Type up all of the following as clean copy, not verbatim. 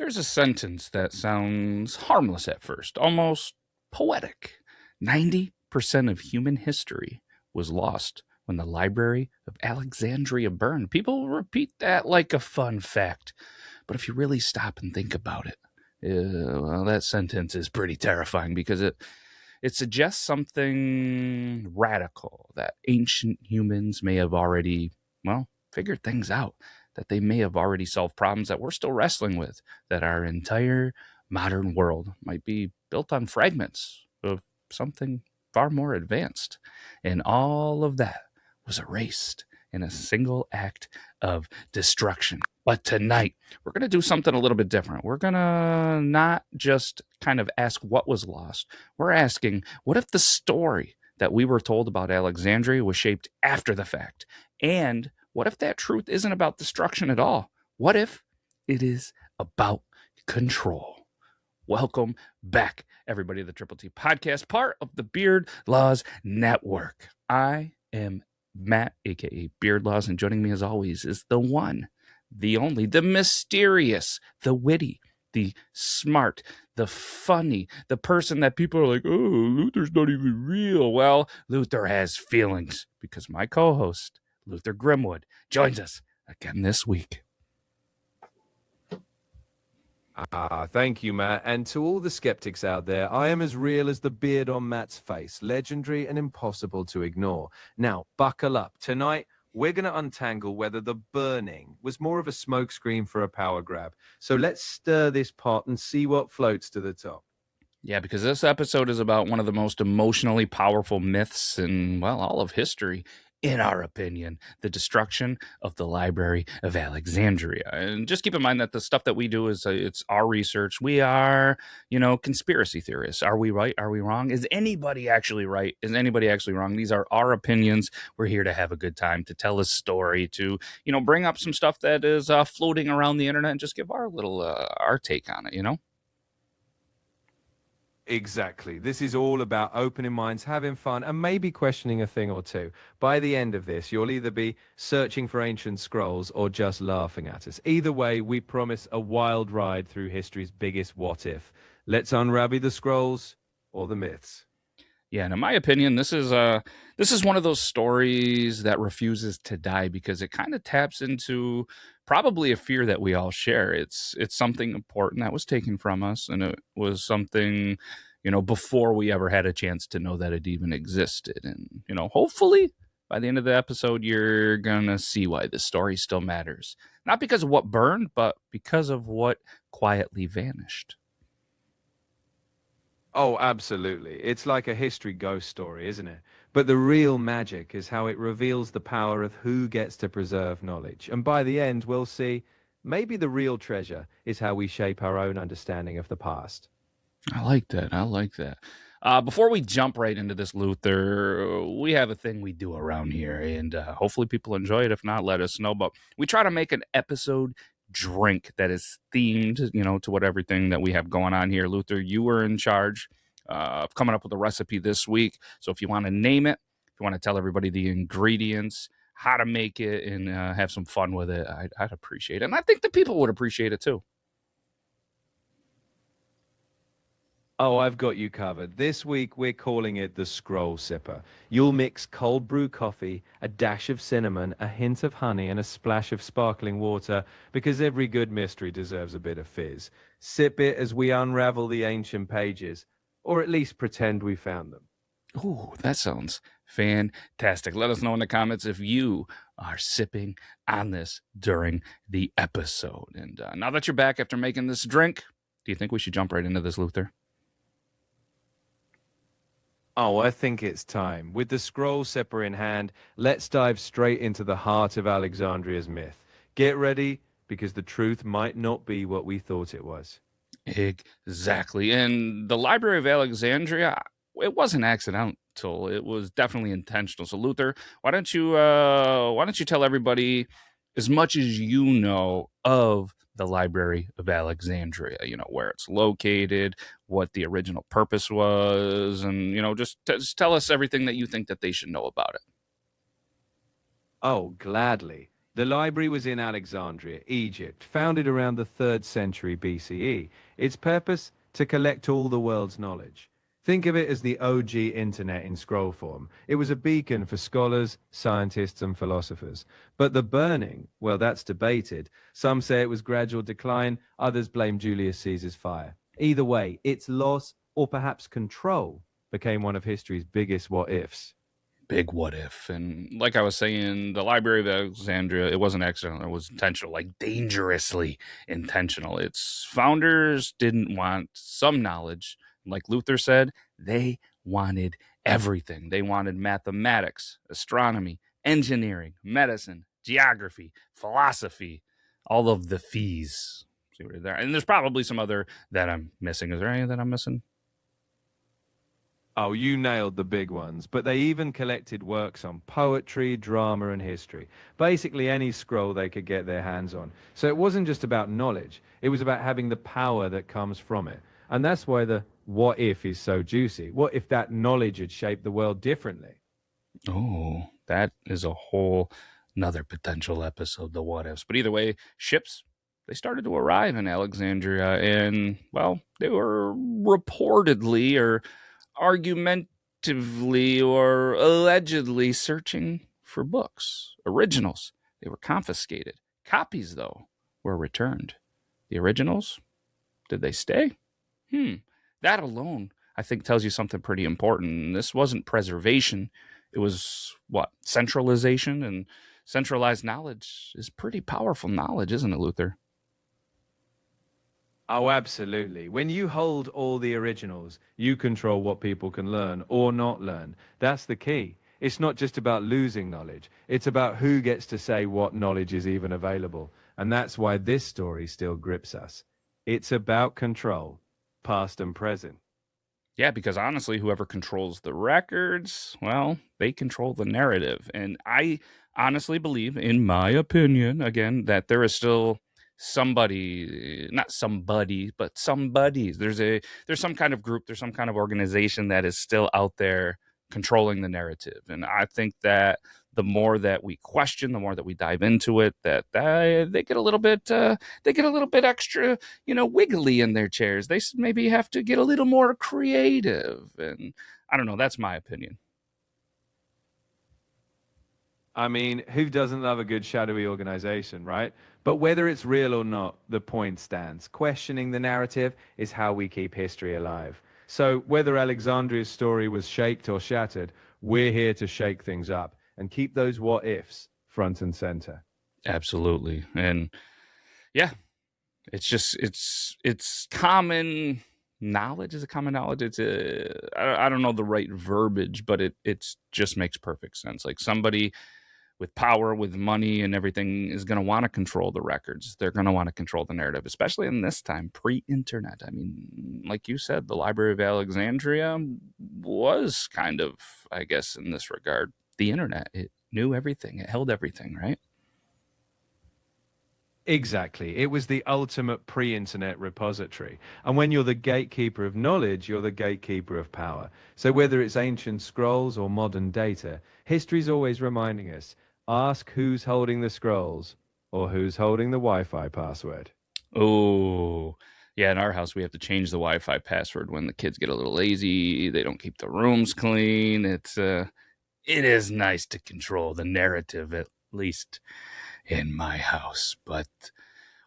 There's a sentence that sounds harmless at first, almost poetic. 90% of human history was lost when the Library of Alexandria burned. People repeat that like a fun fact. But if you really stop and think about it, well, that sentence is pretty terrifying because it suggests something radical that ancient humans may have already, well, figured things out, that they may have already solved problems that we're still wrestling with, that our entire modern world might be built on fragments of something far more advanced. And all of that was erased in a single act of destruction. But tonight, we're going to do something a little bit different. We're going to not just kind of ask what was lost. We're asking, what if the story that we were told about Alexandria was shaped after the fact? And what if that truth isn't about destruction at all? What if it is about control? Welcome back, everybody, to the Triple T Podcast, part of the Beard Laws Network. I am Matt, aka Beard Laws, and joining me as always is the one, the only, the mysterious, the witty, the smart, the funny, the person that people are like, oh, Luther's not even real. Well, Luther has feelings because my co-host, Luther Grimwood, joins us again this week. Thank you, Matt. And to all the skeptics out there, I am as real as the beard on Matt's face, legendary and impossible to ignore. Now, buckle up. Tonight, we're going to untangle whether the burning was more of a smokescreen for a power grab. So let's stir this pot and see what floats to the top. Yeah, because this episode is about one of the most emotionally powerful myths in, well, all of history, in our opinion, the destruction of the Library of Alexandria. And just keep in mind that the stuff that we do is it's our research. We are, conspiracy theorists. Are we right? Are we wrong? Is anybody actually right? Is anybody actually wrong? These are our opinions. We're here to have a good time, to tell a story, to, bring up some stuff that is floating around the internet and just give our little, our take on it, Exactly. This is all about opening minds, having fun, and maybe questioning a thing or two. By the end of this, you'll either be searching for ancient scrolls or just laughing at us. Either way, we promise a wild ride through history's biggest what if. Let's unravel the scrolls or the myths. Yeah, and in my opinion, this is one of those stories that refuses to die because it kind of taps into probably a fear that we all share. It's something important that was taken from us, and it was something, before we ever had a chance to know that it even existed. And hopefully by the end of the episode, you're gonna see why this story still matters, not because of what burned, but because of what quietly vanished. Oh, absolutely. It's like a history ghost story, isn't it? But the real magic is how it reveals the power of who gets to preserve knowledge. And by the end, we'll see maybe the real treasure is how we shape our own understanding of the past. I like that. I like that. Before we jump right into this, Luther, we have a thing we do around here, and hopefully people enjoy it. If not, let us know. But we try to make an episode drink that is themed, to what everything that we have going on here. Luther, you were in charge of coming up with a recipe this week. So if you want to name it, if you want to tell everybody the ingredients, how to make it, and have some fun with it, I'd appreciate it. And I think the people would appreciate it too. Oh, I've got you covered. This week, we're calling it the Scroll Sipper. You'll mix cold brew coffee, a dash of cinnamon, a hint of honey, and a splash of sparkling water, because every good mystery deserves a bit of fizz. Sip it as we unravel the ancient pages, or at least pretend we found them. Ooh, that sounds fantastic. Let us know in the comments if you are sipping on this during the episode. And now that you're back after making this drink, do you think we should jump right into this, Luther? Oh, I think it's time. With the Scroll Sipper in hand, let's dive straight into the heart of Alexandria's myth. Get ready, because the truth might not be what we thought it was. Exactly. And the Library of Alexandria, it wasn't accidental. It was definitely intentional. So Luther, why don't you tell everybody as much as you know of the Library of Alexandria, where it's located, what the original purpose was, and just tell us everything that you think that they should know about it. Oh, gladly. The library was in Alexandria, Egypt, founded around the 3rd century BCE. Its purpose? To collect all the world's knowledge. Think of it as the OG internet in scroll form. It was a beacon for scholars, scientists, and philosophers. But the burning, well, that's debated. Some say it was gradual decline, others blame Julius Caesar's fire. Either way, its loss, or perhaps control, became one of history's biggest what-ifs. Big what if. And like I was saying, the Library of Alexandria, it wasn't accidental, it was intentional, like dangerously intentional. Its founders didn't want some knowledge. Like Luther said, they wanted everything. They wanted mathematics, astronomy, engineering, medicine, geography, philosophy, all of the fees. See what there. And there's probably some other that I'm missing. Is there any that I'm missing? Oh, you nailed the big ones. But they even collected works on poetry, drama, and history. Basically, any scroll they could get their hands on. So it wasn't just about knowledge, it was about having the power that comes from it. And that's why the what if is so juicy. What if that knowledge had shaped the world differently? Oh, that is a whole another potential episode, the what ifs. But either way, ships they started to arrive in Alexandria, and well, they were reportedly or argumentatively or allegedly searching for books, originals. They were confiscated. Copies, though, were returned. The originals, did they stay? That alone, I think, tells you something pretty important. This wasn't preservation. It was what? Centralization, and centralized knowledge is pretty powerful knowledge, isn't it, Luther? Oh, absolutely. When you hold all the originals, you control what people can learn or not learn. That's the key. It's not just about losing knowledge. It's about who gets to say what knowledge is even available. And that's why this story still grips us. It's about control, past and present. Yeah, because honestly, whoever controls the records, well, they control the narrative. And I honestly believe, in my opinion, again, that there is still somebody, not somebody, but somebodies. There's some kind of group, there's some kind of organization that is still out there controlling the narrative. And I think that the more that we question, the more that we dive into it, that they get a little bit extra, wiggly in their chairs. They maybe have to get a little more creative. And I don't know. That's my opinion. I mean, who doesn't love a good shadowy organization, right? But whether it's real or not, the point stands. Questioning the narrative is how we keep history alive. So whether Alexandria's story was shaped or shattered, we're here to shake things up and keep those what ifs front and center. Absolutely. And yeah, it's common knowledge. Is it common knowledge? I don't know the right verbiage, but it just makes perfect sense. Like somebody with power, with money and everything is going to want to control the records. They're going to want to control the narrative, especially in this time, pre-internet. I mean, like you said, the Library of Alexandria was kind of, I guess, in this regard, the internet. It knew everything. It held everything, right? Exactly. It was the ultimate pre-internet repository. And when you're the gatekeeper of knowledge, you're the gatekeeper of power. So whether it's ancient scrolls or modern data, history's always reminding us, ask who's holding the scrolls or who's holding the Wi-Fi password. Oh, yeah. In our house, we have to change the Wi-Fi password when the kids get a little lazy. They don't keep the rooms clean. It is nice to control the narrative, at least in my house. But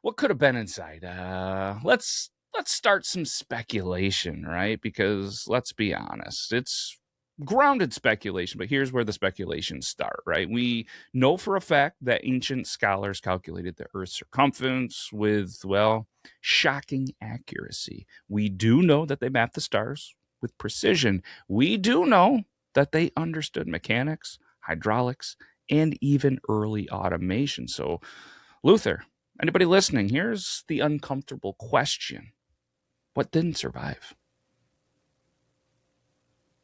what could have been inside? Let's start some speculation, right? Because let's be honest, it's grounded speculation, but here's where the speculations start, right? We know for a fact that ancient scholars calculated the Earth's circumference with, well, shocking accuracy. We do know that they mapped the stars with precision. We do know that they understood mechanics, hydraulics, and even early automation. So, Luther, anybody listening, here's the uncomfortable question: what didn't survive?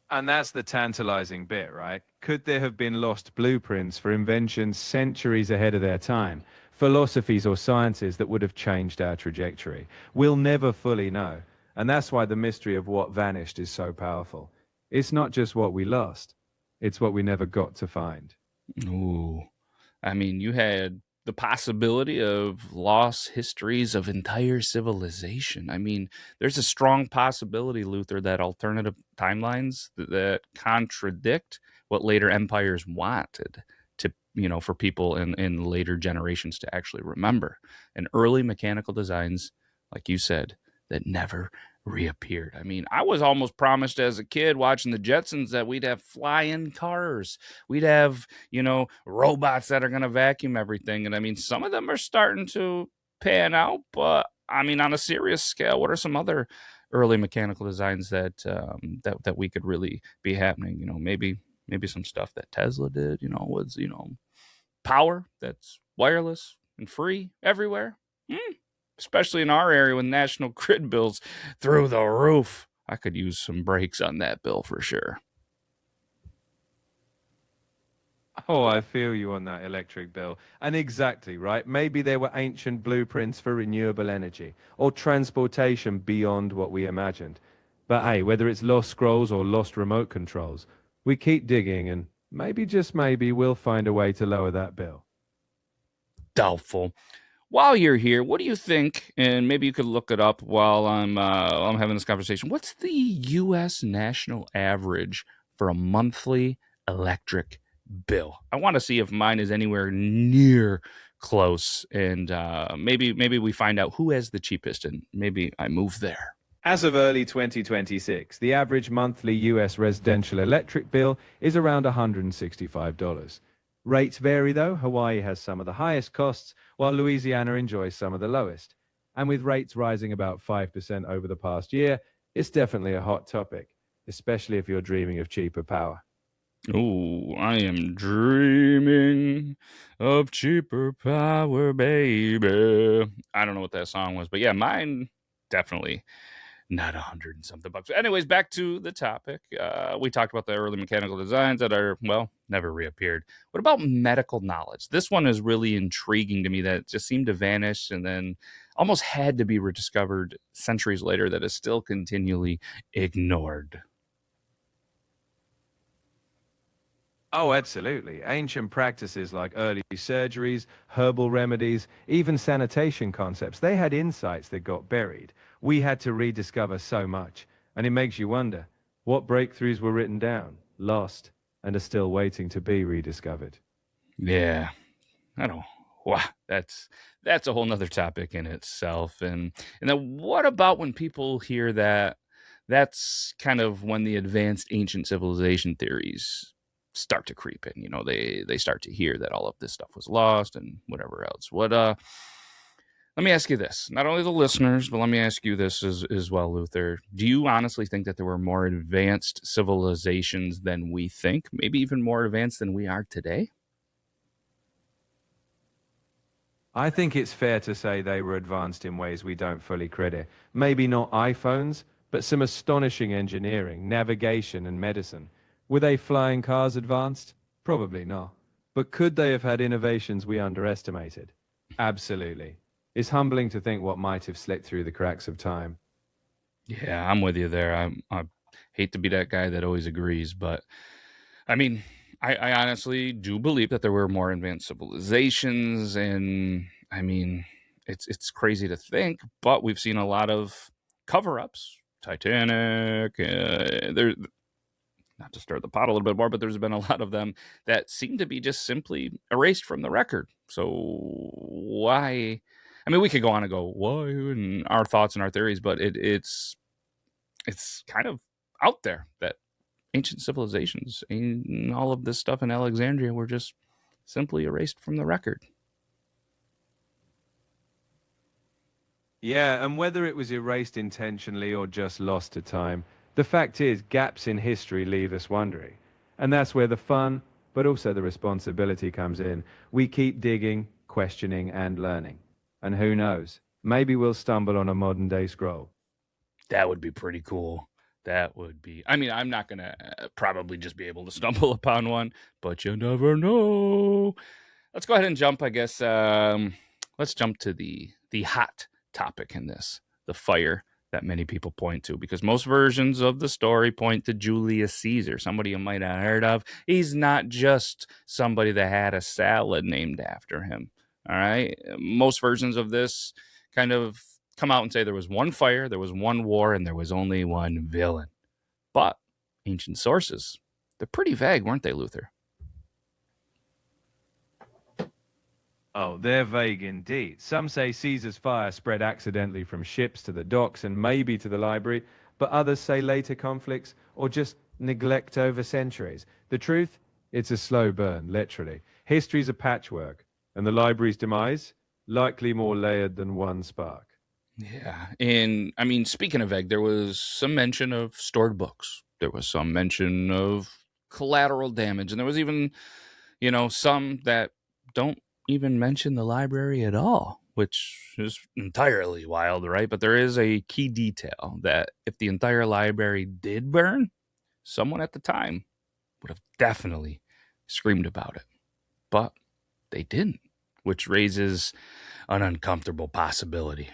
And that's the tantalizing bit, right? Could there have been lost blueprints for inventions centuries ahead of their time? Philosophies or sciences that would have changed our trajectory? We'll never fully know. And that's why the mystery of what vanished is so powerful. It's not just what we lost, it's what we never got to find. Ooh, I mean, you had the possibility of lost histories of entire civilization. I mean, there's a strong possibility, Luther, that alternative timelines that contradict what later empires wanted to, for people in later generations to actually remember. And early mechanical designs, like you said, that never reappeared. I mean, I was almost promised as a kid watching the Jetsons that we'd have flying cars. We'd have, robots that are going to vacuum everything. And I mean, some of them are starting to pan out, but I mean, on a serious scale, what are some other early mechanical designs that we could really be happening? Maybe some stuff that Tesla did, was, power that's wireless and free everywhere. Especially in our area with national grid bills through the roof. I could use some breaks on that bill for sure. Oh, I feel you on that electric bill. And exactly, right? Maybe there were ancient blueprints for renewable energy or transportation beyond what we imagined. But hey, whether it's lost scrolls or lost remote controls, we keep digging and maybe, just maybe, we'll find a way to lower that bill. Doubtful. While you're here, what do you think? And maybe you could look it up while I'm having this conversation. What's the U.S. national average for a monthly electric bill? I want to see if mine is anywhere near close, and maybe we find out who has the cheapest, and maybe I move there. As of early 2026, the average monthly US residential electric bill is around $165. Rates vary though. Hawaii has some of the highest costs, while Louisiana enjoys some of the lowest. And with rates rising about 5% over the past year, it's definitely a hot topic, especially if you're dreaming of cheaper power. Oh, I am dreaming of cheaper power, baby. I don't know what that song was, but yeah, mine definitely not 100 and something bucks. Anyways, back to the topic. We talked about the early mechanical designs that are, well, never reappeared. What about medical knowledge? This one is really intriguing to me, that it just seemed to vanish and then almost had to be rediscovered centuries later, that is still continually ignored. Oh, absolutely. Ancient practices like early surgeries, herbal remedies, even sanitation concepts, they had insights that got buried. We had to rediscover so much. And it makes you wonder, what breakthroughs were written down, lost, and are still waiting to be rediscovered? Yeah, I don't. Wow, that's a whole nother topic in itself. And then what about when people hear that? That's kind of when the advanced ancient civilization theories start to creep in. They start to hear that all of this stuff was lost and whatever else. Let me ask you this. Not only the listeners, but let me ask you this as well, Luther. Do you honestly think that there were more advanced civilizations than we think? Maybe even more advanced than we are today? I think it's fair to say they were advanced in ways we don't fully credit. Maybe not iPhones, but some astonishing engineering, navigation, and medicine. Were they flying cars advanced? Probably not. But could they have had innovations we underestimated? Absolutely. It's humbling to think what might have slipped through the cracks of time. Yeah, I'm with you there. I hate to be that guy that always agrees, but I mean, I honestly do believe that there were more advanced civilizations, and I mean, it's crazy to think, but we've seen a lot of cover-ups. Titanic, there, not to stir the pot a little bit more, but there's been a lot of them that seem to be just simply erased from the record. So why? I mean, we could go on and go why and our thoughts and our theories, but it's kind of out there that ancient civilizations and all of this stuff in Alexandria were just simply erased from the record. Yeah, and whether it was erased intentionally or just lost to time, the fact is, gaps in history leave us wondering. And that's where the fun, but also the responsibility comes in. We keep digging, questioning, and learning. And who knows, maybe we'll stumble on a modern day scroll. That would be pretty cool. That would be. I mean, I'm not gonna probably just be able to stumble upon one, but you never know. Let's go ahead and jump. I guess. Let's jump to the hot topic in this: the fire that many people point to, because most versions of the story point to Julius Caesar, somebody you might have heard of. He's not just somebody that had a salad named after him. All right. Most versions of this kind of come out and say there was one fire, there was one war, and there was only one villain. But ancient sources, they're pretty vague, weren't they, Luther? Oh, they're vague indeed. Some say Caesar's fire spread accidentally from ships to the docks and maybe to the library, but others say later conflicts or just neglect over centuries. The truth? It's a slow burn, literally. History's a patchwork, and the library's demise? Likely more layered than one spark. Yeah. And I mean, speaking of vague, there was some mention of stored books, there was some mention of collateral damage, and there was even, some that don't even mention the library at all, which is entirely wild, right? But there is a key detail that if the entire library did burn, someone at the time would have definitely screamed about it. But they didn't, which raises an uncomfortable possibility.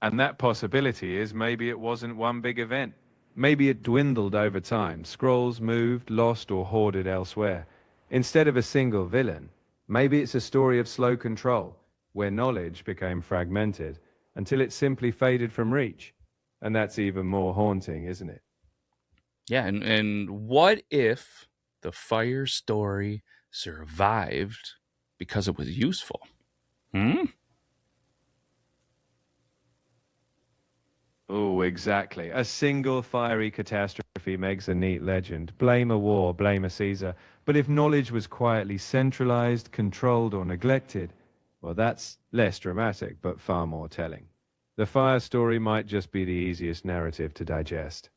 And that possibility is maybe it wasn't one big event. Maybe it dwindled over time. Scrolls moved, lost, or hoarded elsewhere. Instead of a single villain, maybe it's a story of slow control, where knowledge became fragmented until it simply faded from reach. And that's even more haunting, isn't it? Yeah, and what if the fire story survived because it was useful? Hmm? Oh, exactly. A single fiery catastrophe makes a neat legend. Blame a war, blame a Caesar. But if knowledge was quietly centralized, controlled, or neglected, well, that's less dramatic, but far more telling. The fire story might just be the easiest narrative to digest.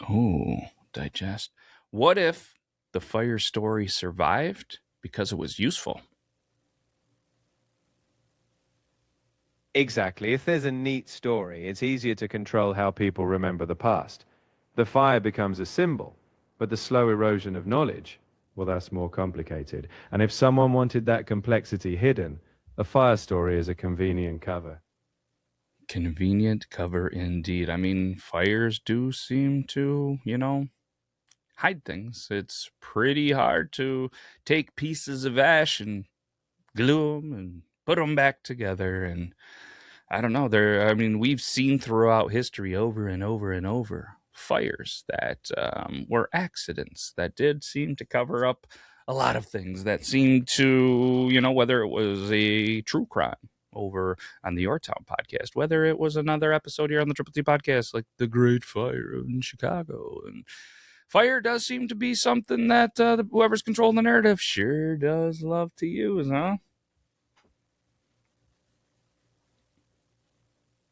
Oh, digest. What if the fire story survived because it was useful? Exactly. If there's a neat story, it's easier to control how people remember the past. The fire becomes a symbol, but the slow erosion of knowledge, well, that's more complicated. And if someone wanted that complexity hidden, a fire story is a convenient cover. Convenient cover indeed. I mean, fires do seem to, hide things. It's pretty hard to take pieces of ash and glue them and put them back together. And I don't know. I mean, we've seen throughout history over and over and over fires that were accidents that did seem to cover up a lot of things that seemed to, whether it was a true crime over on the Your Town podcast, whether it was another episode here on the Triple T podcast, like the Great Fire in Chicago. And fire does seem to be something that whoever's controlling the narrative sure does love to use, huh?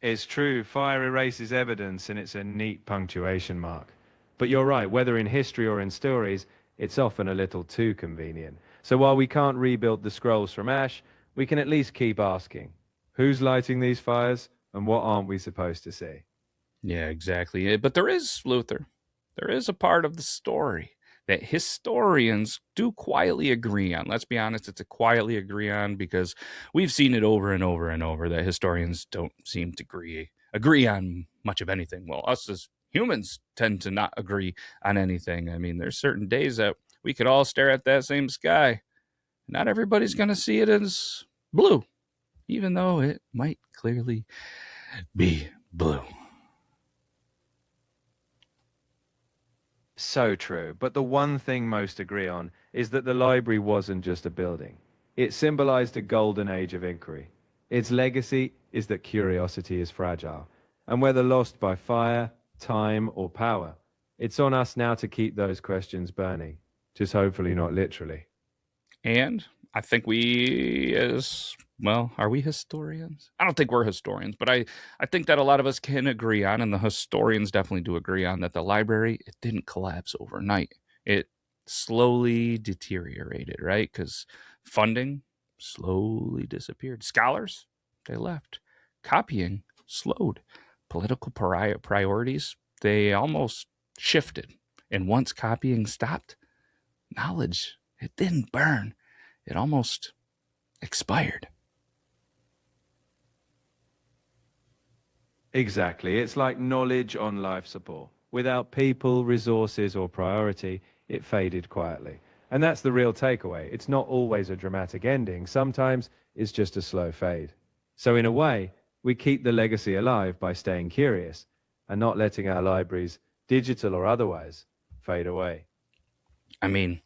It's true, fire erases evidence and it's a neat punctuation mark. But you're right, whether in history or in stories, it's often a little too convenient. So while we can't rebuild the scrolls from ash, we can at least keep asking, who's lighting these fires and what aren't we supposed to see? Yeah, exactly. But there is, Luther, there is a part of the story that historians do quietly agree on. Let's be honest, it's a quietly agree on because we've seen it over and over and over that historians don't seem to agree on much of anything. Well, us as humans tend to not agree on anything. I mean, there's certain days that we could all stare at that same sky. Not everybody's going to see it as blue, even though it might clearly be blue. So true. But the one thing most agree on is that the library wasn't just a building. It symbolized a golden age of inquiry. Its legacy is that curiosity is fragile. And whether lost by fire, time, or power, it's on us now to keep those questions burning. Just hopefully not literally. And I think we, as well, are we historians? I don't think we're historians, but I think that a lot of us can agree on, and the historians definitely do agree on, that the library, it didn't collapse overnight. It slowly deteriorated, right? Because funding slowly disappeared. Scholars, they left. Copying slowed. Political priorities, they almost shifted. And once copying stopped, knowledge, it didn't burn. It almost expired. Exactly. It's like knowledge on life support. Without people, resources, or priority, it faded quietly. And that's the real takeaway. It's not always a dramatic ending. Sometimes it's just a slow fade. So in a way, we keep the legacy alive by staying curious and not letting our libraries, digital or otherwise, fade away. I mean,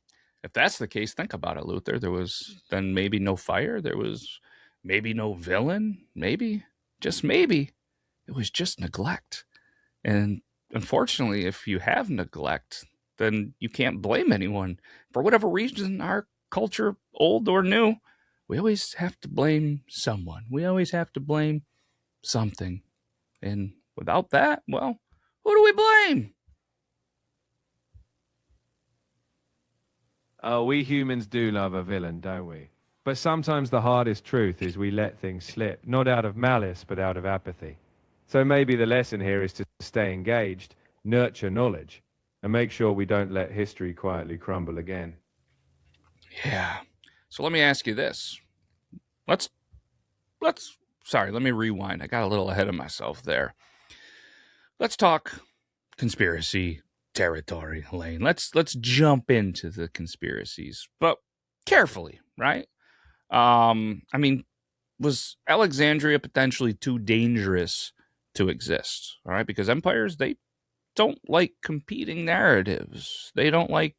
if that's the case, think about it, Luther. There was then maybe no fire. There was maybe no villain. Maybe, just maybe, it was just neglect. And unfortunately, if you have neglect, then you can't blame anyone. For whatever reason, our culture, old or new, we always have to blame someone. We always have to blame something. And without that, well, who do we blame? Oh, we humans do love a villain, don't we? But sometimes the hardest truth is we let things slip, not out of malice, but out of apathy. So maybe the lesson here is to stay engaged, nurture knowledge, and make sure we don't let history quietly crumble again. Yeah. So let me ask you this. Let's sorry, let me rewind. I got a little ahead of myself there. Let's talk conspiracy territory, Lane. Let's jump into the conspiracies, but carefully, right? I mean, was Alexandria potentially too dangerous to exist? All right, because empires, they don't like competing narratives. They don't like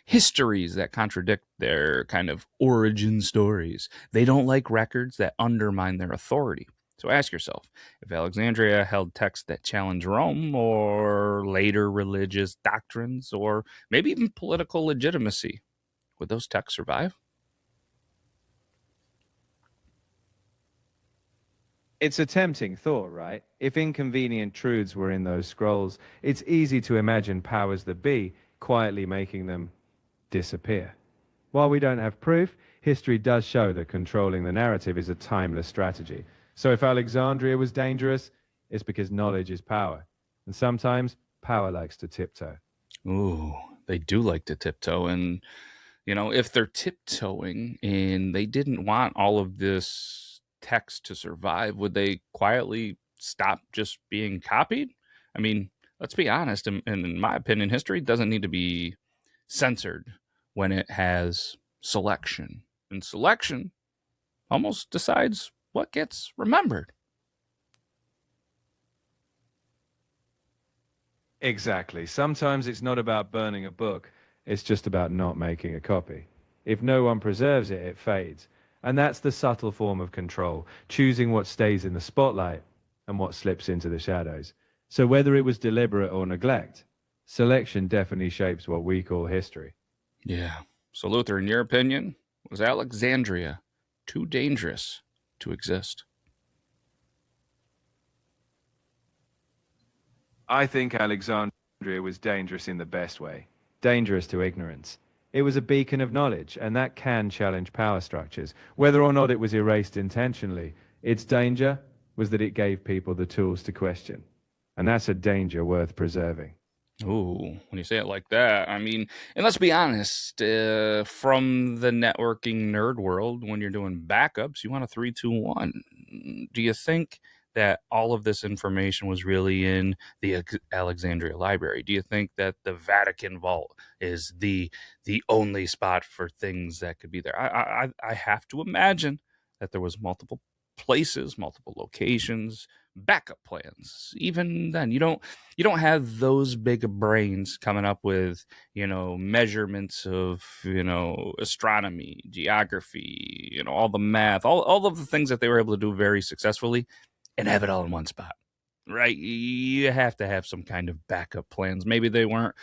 histories that contradict their kind of origin stories. They don't like records that undermine their authority. So ask yourself, if Alexandria held texts that challenge Rome or later religious doctrines or maybe even political legitimacy, would those texts survive? It's a tempting thought, right? If inconvenient truths were in those scrolls, it's easy to imagine powers that be quietly making them disappear. While we don't have proof, history does show that controlling the narrative is a timeless strategy. So if Alexandria was dangerous, it's because knowledge is power. And sometimes power likes to tiptoe. Ooh, they do like to tiptoe. And, if they're tiptoeing and they didn't want all of this text to survive, would they quietly stop just being copied? I mean, let's be honest. In my opinion, history doesn't need to be censored when it has selection. And selection almost decides what gets remembered. Exactly. Sometimes it's not about burning a book, it's just about not making a copy. If no one preserves it, it fades. And that's the subtle form of control, choosing what stays in the spotlight and what slips into the shadows. So whether it was deliberate or neglect, selection definitely shapes what we call history. Yeah. So, Luther, in your opinion, was Alexandria too dangerous to exist? I think Alexandria was dangerous in the best way, dangerous to ignorance. It was a beacon of knowledge, and that can challenge power structures. Whether or not it was erased intentionally, its danger was that it gave people the tools to question. And that's a danger worth preserving. Ooh, when you say it like that, I mean, and let's be honest, from the networking nerd world, when you're doing backups, you want a 3-2-1. Do you think that all of this information was really in the Alexandria Library? Do you think that the Vatican vault is the only spot for things that could be there? I have to imagine that there was multiple places, multiple locations, backup plans. Even then, you don't have those big brains coming up with measurements of astronomy, geography, all the math, all of the things that they were able to do very successfully and have it all in one spot, right? You have to have some kind of backup plans. Maybe they weren't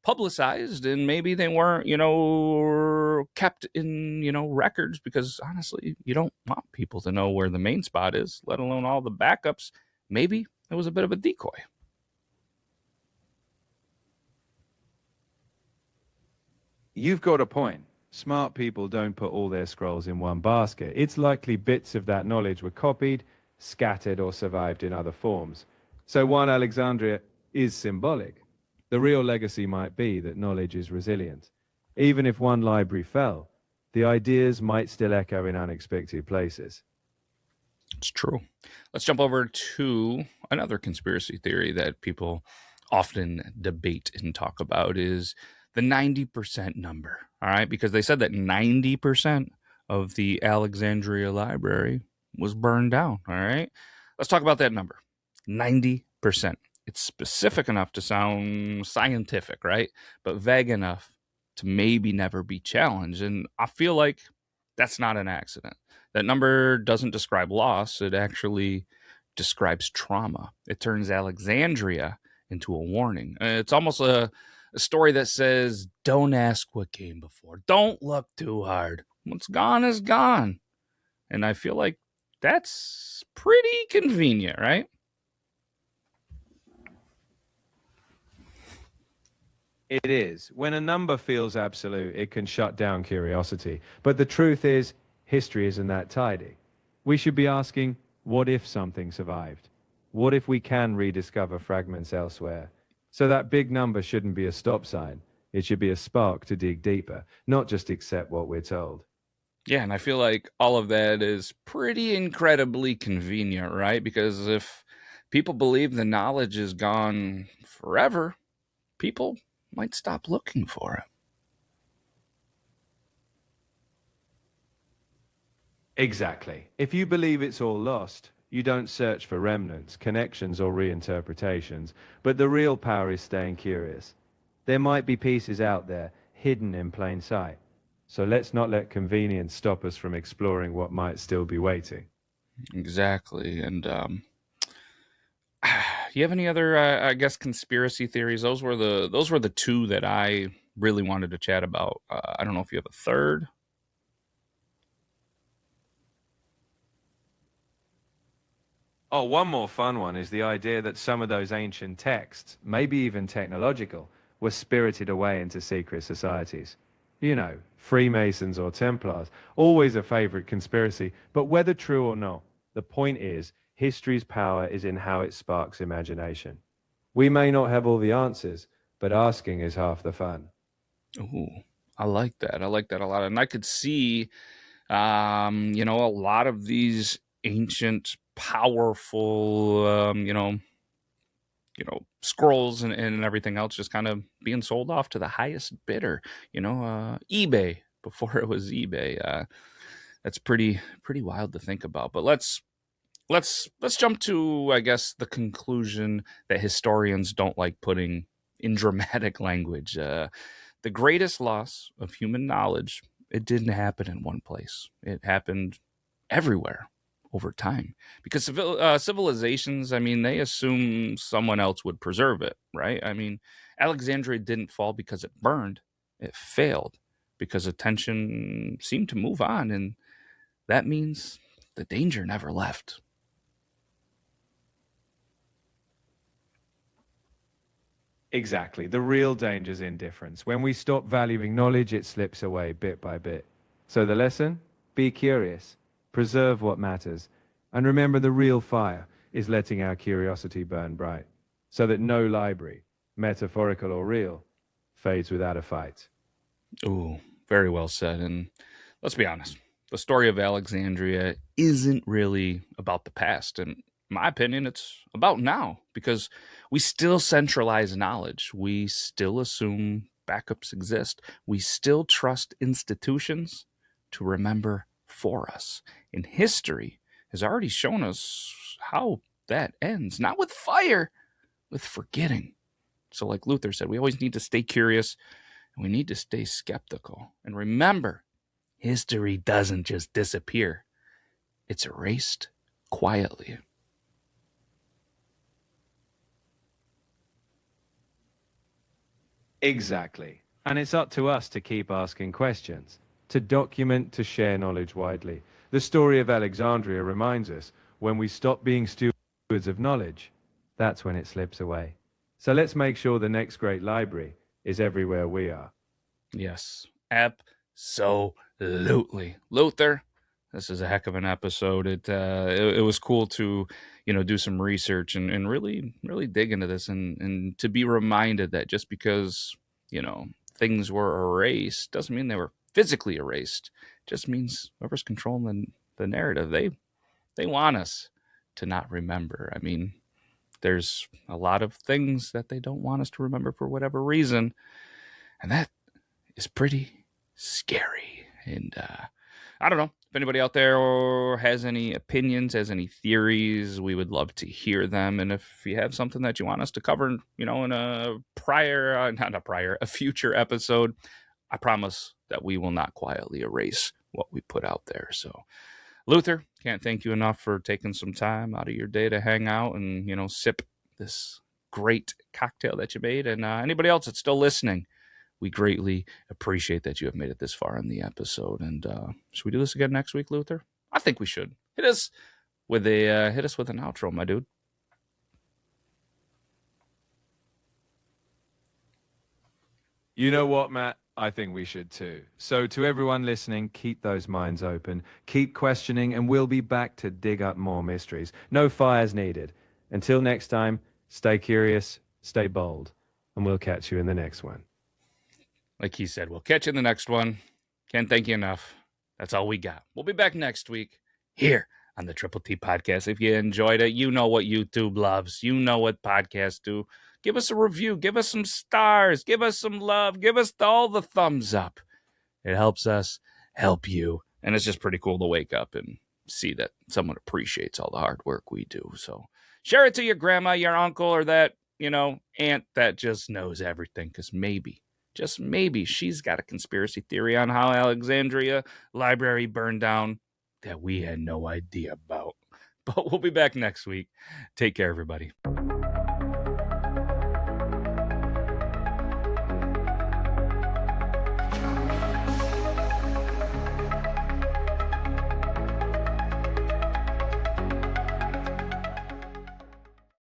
publicized and maybe they weren't kept in records, because honestly you don't want people to know where the main spot is, let alone all the backups. Maybe it was a bit of a decoy. You've got a point. Smart people don't put all their scrolls in one basket. It's likely bits of that knowledge were copied, scattered, or survived in other forms. So while Alexandria is symbolic, the real legacy might be that knowledge is resilient. Even if one library fell, the ideas might still echo in unexpected places. It's true. Let's jump over to another conspiracy theory that people often debate and talk about is the 90% number, all right? Because they said that 90% of the Alexandria Library was burned down, all right? Let's talk about that number 90%. It's specific enough to sound scientific, right? But vague enough to maybe never be challenged. And I feel like that's not an accident. That number doesn't describe loss, it actually describes trauma. It turns Alexandria into a warning. It's almost a story that says, don't ask what came before. Don't look too hard. What's gone is gone. And I feel like that's pretty convenient, right? It is. When a number feels absolute, it can shut down curiosity. But the truth is, history isn't that tidy. We should be asking, what if something survived? What if we can rediscover fragments elsewhere? So that big number shouldn't be a stop sign. It should be a spark to dig deeper, not just accept what we're told. Yeah, and I feel like all of that is pretty incredibly convenient, right? Because if people believe the knowledge is gone forever, people might stop looking for it. Exactly. If you believe it's all lost, you don't search for remnants, connections, or reinterpretations, but the real power is staying curious. There might be pieces out there, hidden in plain sight. So let's not let convenience stop us from exploring what might still be waiting. Exactly. And you have any other, I guess, conspiracy theories? Those were the two that I really wanted to chat about. I don't know if you have a third. Oh, one more fun one is the idea that some of those ancient texts, maybe even technological, were spirited away into secret societies. You know, Freemasons or Templars, always a favorite conspiracy, but whether true or not, the point is, history's power is in how it sparks imagination. We may not have all the answers, but asking is half the fun. Ooh, I like that. I like that a lot, and I could see, a lot of these ancient, powerful, scrolls and everything else just kind of being sold off to the highest bidder. eBay before it was eBay. That's pretty wild to think about. But let's jump to, I guess, the conclusion that historians don't like putting in dramatic language. The greatest loss of human knowledge, it didn't happen in one place. It happened everywhere over time. Because civilizations, I mean, they assume someone else would preserve it, right? I mean, Alexandria didn't fall because it burned, it failed because attention seemed to move on. And that means the danger never left. Exactly. The real danger is indifference. When we stop valuing knowledge, it slips away bit by bit. So the lesson? Be curious. Preserve what matters. And remember the real fire is letting our curiosity burn bright. So that no library, metaphorical or real, fades without a fight. Ooh, very well said. And let's be honest, the story of Alexandria isn't really about the past. In my opinion, it's about now because we still centralize knowledge. We still assume backups exist. We still trust institutions to remember for us. And history has already shown us how that ends, not with fire, with forgetting. So, like Luther said, we always need to stay curious and we need to stay skeptical. And remember, history doesn't just disappear, it's erased quietly. Exactly. And it's up to us to keep asking questions, to document, to share knowledge widely. The story of Alexandria reminds us when we stop being stewards of knowledge, that's when it slips away. So let's make sure the next great library is everywhere we are. Yes, absolutely. Luther, this is a heck of an episode. It was cool to do some research and really dig into this and to be reminded that just because things were erased doesn't mean they were physically erased. It just means whoever's controlling the narrative, they want us to not remember. I mean, there's a lot of things that they don't want us to remember for whatever reason. And that is pretty scary. And I don't know if anybody out there has any opinions, has any theories. We would love to hear them. And if you have something that you want us to cover, in a a future episode, I promise that we will not quietly erase what we put out there. So, Luther, can't thank you enough for taking some time out of your day to hang out and, sip this great cocktail that you made. And anybody else that's still listening, we greatly appreciate that you have made it this far in the episode. And should we do this again next week, Luther? I think we should. Hit us with an outro, my dude. You know what, Matt? I think we should too. So, to everyone listening, keep those minds open, keep questioning, and we'll be back to dig up more mysteries. No fires needed. Until next time, stay curious, stay bold, and we'll catch you in the next one. Like he said, we'll catch you in the next one. Can't thank you enough. That's all we got. We'll be back next week here on the Triple T Podcast. If you enjoyed it, you know what YouTube loves. You know what podcasts do. Give us a review. Give us some stars. Give us some love. Give us all the thumbs up. It helps us help you. And it's just pretty cool to wake up and see that someone appreciates all the hard work we do. So share it to your grandma, your uncle, or that, aunt that just knows everything. Because maybe, just maybe, she's got a conspiracy theory on how Alexandria Library burned down that we had no idea about. But we'll be back next week. Take care, everybody.